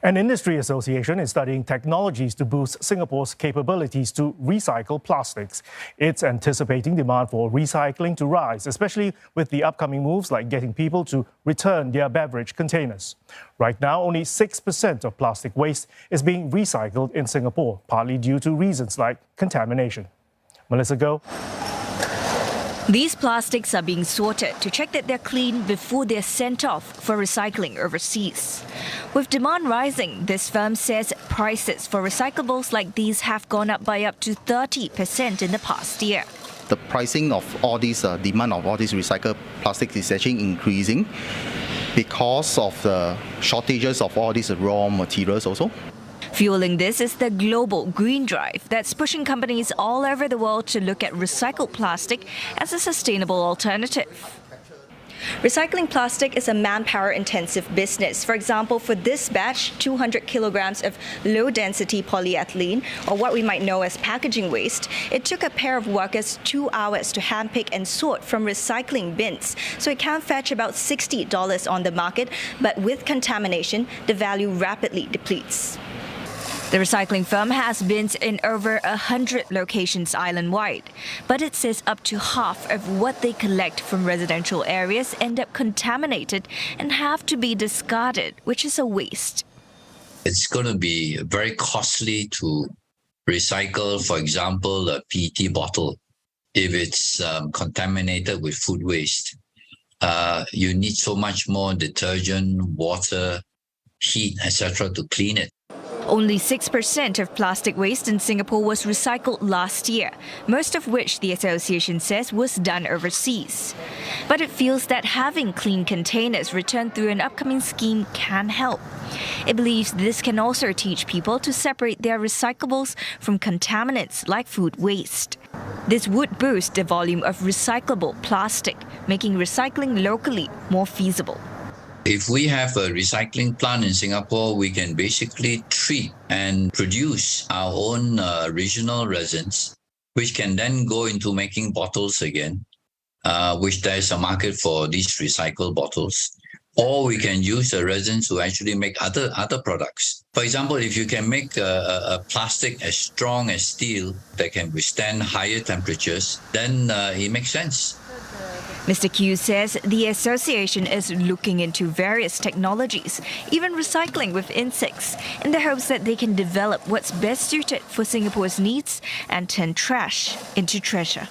An industry association is studying technologies to boost Singapore's capabilities to recycle plastics. It's anticipating demand for recycling to rise, especially with the upcoming moves like getting people to return their beverage containers. Right now, only 6% of plastic waste is being recycled in Singapore, partly due to reasons like contamination. Melissa Goh. These plastics are being sorted to check that they're clean before they're sent off for recycling overseas. With demand rising, this firm says prices for recyclables like these have gone up by up to 30% in the past year. The pricing of all these demand of all these recycled plastics is actually increasing because of the shortages of all these raw materials also. Fueling this is the global green drive that's pushing companies all over the world to look at recycled plastic as a sustainable alternative. Recycling plastic is a manpower-intensive business. For example, for this batch, 200 kilograms of low-density polyethylene, or what we might know as packaging waste, it took a pair of workers 2 hours to handpick and sort from recycling bins. So it can fetch about $60 on the market, but with contamination, the value rapidly depletes. The recycling firm has bins in over 100 locations island-wide, but it says up to half of what they collect from residential areas end up contaminated and have to be discarded, which is a waste. It's going to be very costly to recycle, for example, a PET bottle. If it's contaminated with food waste, you need so much more detergent, water, heat, etc. to clean it. Only 6% of plastic waste in Singapore was recycled last year, most of which the association says was done overseas. But it feels that having clean containers returned through an upcoming scheme can help. It believes this can also teach people to separate their recyclables from contaminants like food waste. This would boost the volume of recyclable plastic, making recycling locally more feasible. If we have a recycling plant in Singapore, we can basically treat and produce our own regional resins, which can then go into making bottles again, which there is a market for these recycled bottles. Or we can use the resins to actually make other products. For example, if you can make a plastic as strong as steel that can withstand higher temperatures, then it makes sense. Mr. Q says the association is looking into various technologies, even recycling with insects, in the hopes that they can develop what's best suited for Singapore's needs and turn trash into treasure.